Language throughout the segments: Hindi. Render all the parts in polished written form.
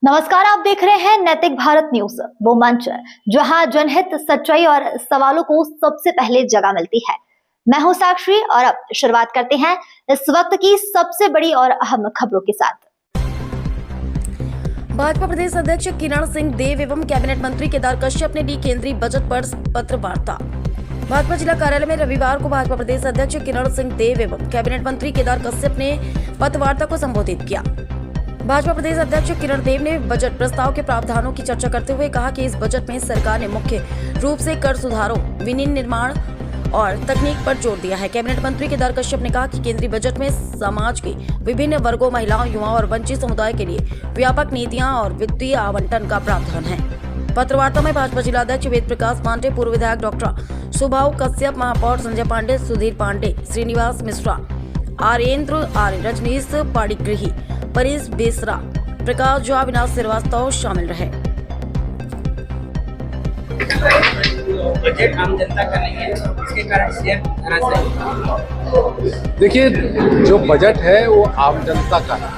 नमस्कार, आप देख रहे हैं नैतिक भारत न्यूज, वो मंच जहां जनहित, सच्चाई और सवालों को सबसे पहले जगह मिलती है। मैं हूं साक्षी और अब शुरुआत करते हैं इस वक्त की सबसे बड़ी और अहम खबरों के साथ। भाजपा प्रदेश अध्यक्ष किरण सिंह देव एवं कैबिनेट मंत्री केदार कश्यप ने दी केंद्रीय बजट पर पत्र वार्ता। भाजपा जिला कार्यालय में रविवार को भाजपा प्रदेश अध्यक्ष किरण सिंह देव एवं कैबिनेट मंत्री केदार कश्यप ने पत्र वार्ता को संबोधित किया। भाजपा प्रदेश अध्यक्ष किरण देव ने बजट प्रस्ताव के प्रावधानों की चर्चा करते हुए कहा कि इस बजट में सरकार ने मुख्य रूप से कर सुधारों, विनिर्माण और तकनीक पर जोर दिया है। कैबिनेट मंत्री केदार कश्यप ने कहा कि केंद्रीय बजट में समाज के विभिन्न वर्गों, महिलाओं, युवाओं और वंचित समुदाय के लिए व्यापक नीतियां और वित्तीय आवंटन का प्रावधान है। पत्रवार्ता में भाजपा जिलाध्यक्ष वेद प्रकाश पांडे, पूर्व विधायक डॉक्टर सुभाव कश्यप, महापौर संजय पांडे, सुधीर पांडे, श्रीनिवास मिश्रा, आर्येंद्र आर्य, रजनीश पाणिग्रही, परेश बेसरा, प्रकाश झा, अविनाश श्रीवास्तव शामिल रहे। बजट आम जनता का नहीं है, इसके कारण शेयर धराशायी। देखिए, जो बजट है वो आम जनता का है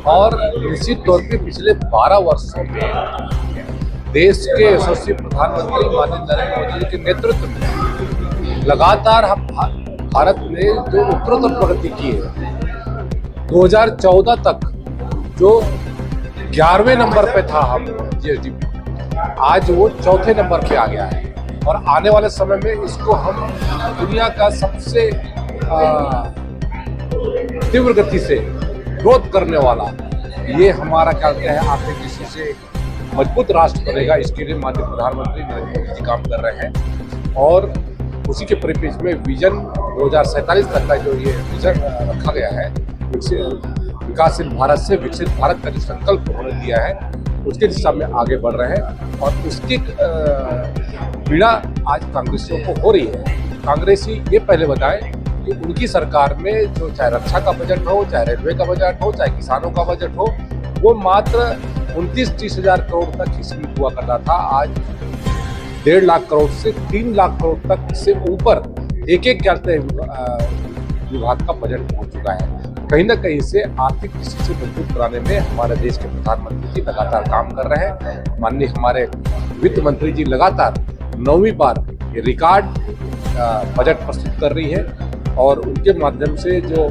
और निश्चित तौर पे पिछले 12 वर्षों में देश के यशस्वी प्रधानमंत्री माननीय नरेंद्र मोदी जी के नेतृत्व में लगातार हम भारत ने जो उत्तरोत्तर प्रगति की है। 2014 तक जो 11वें नंबर पे था हम जीएसडीपी, आज वो चौथे नंबर पे आ गया है और आने वाले समय में इसको हम दुनिया का सबसे तीव्र गति से ग्रोथ करने वाला, ये हमारा क्या कहते हैं, आर्थिक दृष्टि से मजबूत राष्ट्र बनेगा। इसके लिए माननीय प्रधानमंत्री नरेंद्र मोदी जी काम कर रहे हैं और उसी के परिप्रेक्ष्य में विजन 2047 तक का जो ये विजन रखा गया है, विकासशील भारत से विकसित भारत का जो संकल्प उन्होंने दिया है, उसके दिशा में आगे बढ़ रहे हैं और उसकी पीड़ा आज कांग्रेसियों को हो रही है। कांग्रेसी ये पहले बताएं कि उनकी सरकार में जो चाहे रक्षा का बजट हो, चाहे रेलवे का बजट हो, चाहे किसानों का बजट हो, वो मात्र 29-30 हजार करोड़ तक ही सीमित हुआ करता था। आज 1.5 लाख करोड़ से 3 लाख करोड़ तक से ऊपर एक कहते हैं विभाग का बजट पहुंच चुका है। कहीं ना कहीं से आर्थिक दृष्टि से मजबूत कराने में हमारे देश के प्रधानमंत्री जी लगातार काम कर रहे हैं। माननीय हमारे वित्त मंत्री जी लगातार 9वीं बार ये रिकॉर्ड बजट प्रस्तुत कर रही है और उनके माध्यम से जो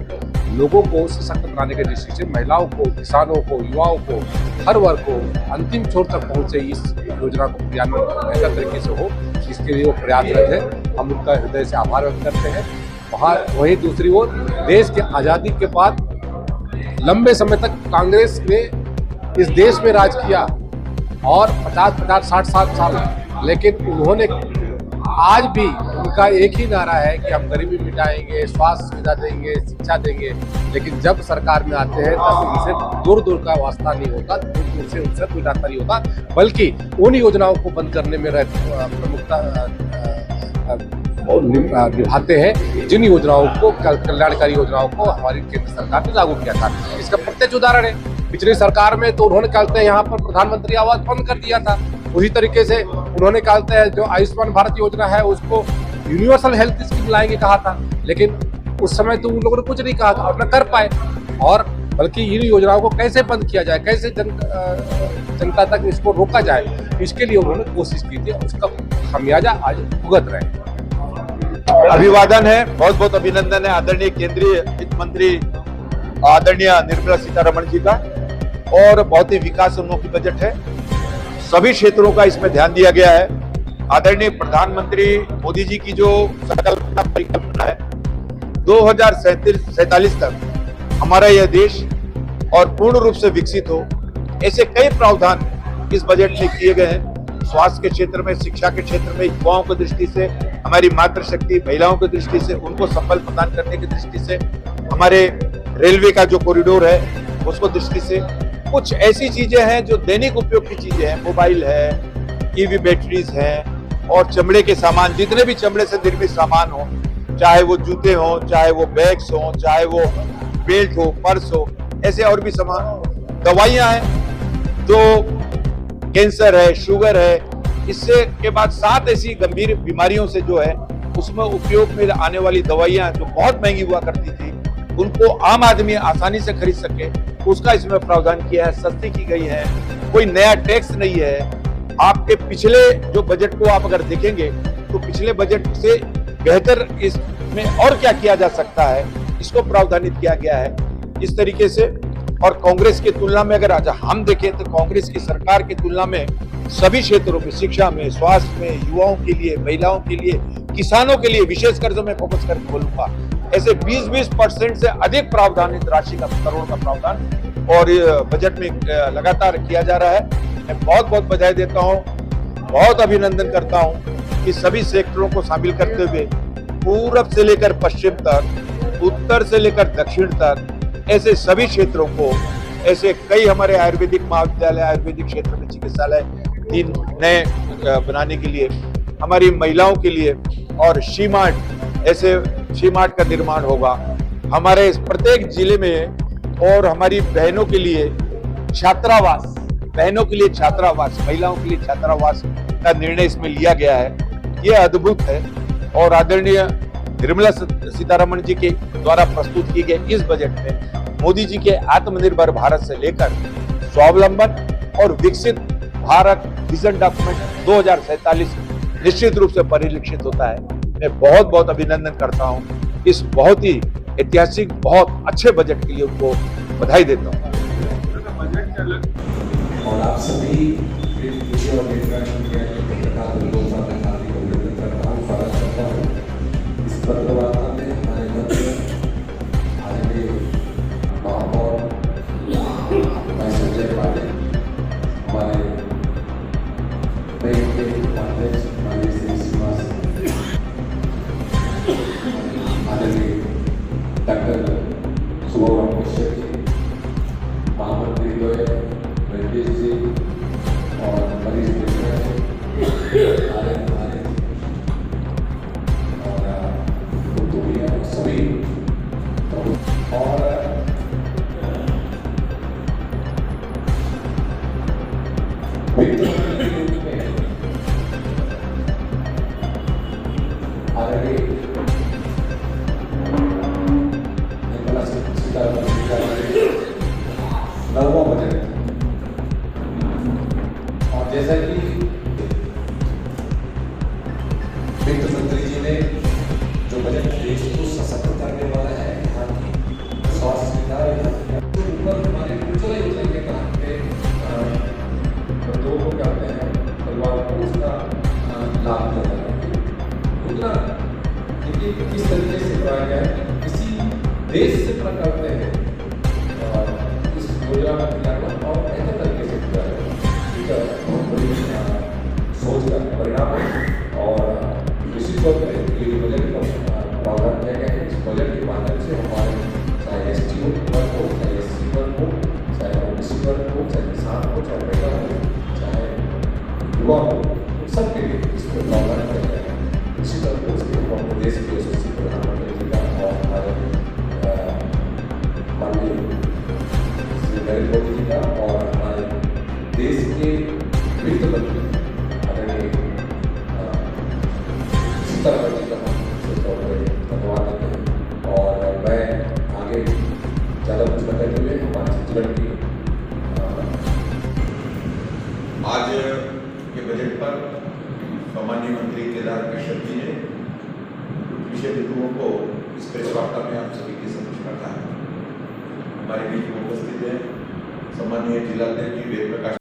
लोगों को सशक्त बनाने की दृष्टि से महिलाओं को, किसानों को, युवाओं को, हर वर्ग को अंतिम छोर तक पहुंचे, इस योजना को क्रियान्वयन बेहतर तरीके से हो, इसके लिए वो प्रयासरत है। हम उनका हृदय से आभार व्यक्त करते हैं। वहीं दूसरी ओर देश की आज़ादी के बाद लंबे समय तक कांग्रेस ने इस देश में राज किया और 50, 60 साल, लेकिन उन्होंने आज भी उनका एक ही नारा है कि हम गरीबी मिटाएंगे, स्वास्थ्य सुविधा देंगे, शिक्षा देंगे, लेकिन जब सरकार में आते हैं तब उनसे दूर दूर का वास्ता नहीं होता, दूर से उनसे कोई नाता नहीं होता, बल्कि उन योजनाओं को बंद करने में प्रमुखता निभाते हैं जिन योजनाओं को, कल्याणकारी योजनाओं को हमारी केंद्र सरकार ने लागू किया था। इसका प्रत्यक्ष उदाहरण है पिछली सरकार में, तो उन्होंने कहते हैं यहाँ पर प्रधानमंत्री आवास बंद कर दिया था। उसी तरीके से उन्होंने कहते हैं जो आयुष्मान भारत योजना है उसको यूनिवर्सल हेल्थ स्कीम लाएंगे कहा था, लेकिन उस समय तो उन लोगों ने कुछ नहीं कहा था और न कर पाए, और बल्कि इन योजनाओं को कैसे बंद किया जाए, कैसे जनता तक इसको रोका जाए, इसके लिए उन्होंने कोशिश की थी। उसका खामियाजा आज भुगत रहे हैं। अभिवादन है, बहुत बहुत अभिनंदन है आदरणीय केंद्रीय वित्त मंत्री आदरणीय निर्मला सीतारमण जी का, और बहुत ही विकास उन्मुखी बजट है। सभी क्षेत्रों का इसमें ध्यान दिया गया है। आदरणीय प्रधानमंत्री मोदी जी की जो परिकल्पना है 2047 तक हमारा यह देश और पूर्ण रूप से विकसित हो, ऐसे कई प्रावधान इस बजट में किए गए हैं। स्वास्थ्य के क्षेत्र में, शिक्षा के क्षेत्र में, युवाओं की दृष्टि से, हमारी मातृशक्ति महिलाओं की दृष्टि से उनको संबल प्रदान करने की दृष्टि से, हमारे रेलवे का जो कॉरिडोर है उसको दृष्टि से, कुछ ऐसी चीजें हैं जो दैनिक उपयोग की चीजें हैं, मोबाइल है, ईवी बैटरीज हैं और चमड़े के सामान, जितने भी चमड़े से निर्मित सामान हो, चाहे वो जूते हो, चाहे वो बैग्स हो, चाहे वो बेल्ट हो, पर्स हो, ऐसे और भी सामान, दवाइयां हैं जो कैंसर है, शुगर है, इससे के बाद 7 ऐसी गंभीर बीमारियों से जो है उसमें उपयोग में आने वाली दवाइयां जो बहुत महंगी हुआ करती थी, उनको आम आदमी आसानी से खरीद सके, उसका इसमें प्रावधान किया है, सस्ती की गई है, कोई नया टैक्स नहीं है। आपके पिछले जो बजट को आप अगर देखेंगे तो पिछले बजट से बेहतर इसमें और क्या किया जा सकता है, इसको प्रावधानित किया गया है इस तरीके से। और कांग्रेस की तुलना में अगर आज हम देखें तो कांग्रेस की सरकार की तुलना में सभी क्षेत्रों में, शिक्षा में, स्वास्थ्य में, युवाओं के लिए, महिलाओं के लिए, किसानों के लिए विशेषकर जो मैं फोकस करके बोलूंगा, ऐसे 20% से अधिक प्रावधानित राशि का, करोड़ का प्रावधान और बजट में लगातार किया जा रहा है। मैं बहुत बहुत बधाई देता हूँ, बहुत अभिनंदन करता हूँ कि सभी सेक्टरों को शामिल करते हुए पूरब से लेकर पश्चिम तक, उत्तर से लेकर दक्षिण तक, ऐसे सभी क्षेत्रों को, ऐसे कई हमारे आयुर्वेदिक महाविद्यालय, आयुर्वेदिक क्षेत्र में चिकित्सालय 3 नए बनाने के लिए, हमारी महिलाओं के लिए, और शी-मार्ट, ऐसे शी-मार्ट का निर्माण होगा हमारे प्रत्येक जिले में। और हमारी बहनों के लिए छात्रावास, महिलाओं के लिए छात्रावास का निर्णय इसमें लिया गया है। ये अद्भुत है। और आदरणीय निर्मला सीतारमण जी के द्वारा प्रस्तुत किए गए इस बजट में मोदी जी के आत्मनिर्भर भारत से लेकर स्वावलंबन और विकसित भारत विजन डॉक्यूमेंट 2047 निश्चित रूप से परिलक्षित होता है। मैं बहुत बहुत अभिनंदन करता हूं इस बहुत ही ऐतिहासिक, बहुत अच्छे बजट के लिए उनको बधाई देता हूं। और आप सभी और इंटरेक्शन के पत्रकार बंधुओं का मैं हार्दिक अभिनंदन करता हूँ, स्वागत करता हूँ इस पत्रवार्ता में। हमारे मंत्री आदरणीय महापौर भाई संजय पाटिल, हमारे बैंक के अध्यक्ष माननीय श्री श्रीनिवास, आदरणीय डॉक्टर सुब्रमण्यम कश्यप जी, महामंत्री द्वय रंजीत जी और मनीष मिश्रा और सभी और वित्त मंत्री के रूप में आदरणीय निर्मला सीतारमण जी का 9वां बजट। और जैसा कि वित्त मंत्री जी ने जो बजट देश को सशक्त करने वाला है, यहाँ की स्वास्थ्य सुविधा, तो ऊपर हमारे उज्ज्वला योजना के तहत लोगों को क्या होते हैं, परिवार को उसका लाभ दिया जाता है। उतना देखिए किस तरीके से कराया गया है, किसी देश से पता करते हैं इस योजना का क्रियान्वयन और बेहतर तरीके से किया जाए, सोच का परिणाम है। और निश्चित तौर पर ये बजट का प्रावधान किया गया है। इस बजट के माध्यम से हमारे चाहे ST वर्ग हो, चाहे SC वर्ग हो, चाहे OBC वर्ग हो, चाहे किसान हो, चाहे महिला हो, चाहे युवा हो, सबके लिए इसमें प्रावधान किया गया है। निश्चित तौर पर इसके अपने देश के यशस्वी प्रधानमंत्री जी का और हमारे माननीय श्री नरेंद्र मोदी जी का और हमारे देश के वित्त मंत्री आदरणीय सीतारमण जी का धन्यवाद देते हैं। और मैं आगे ज़्यादा कुछ बताते हुए हमारे छत्तीसगढ़ की आज के बजट पर सामान्य मंत्री केदार कश्यप जी ने विषय बिंदुओं को इस प्रेस वार्ता में आप सभी के समक्ष रखा है। हमारे बीच में उपस्थित है सम्मानीय जिलाध्यक्ष जी वेद प्रकाश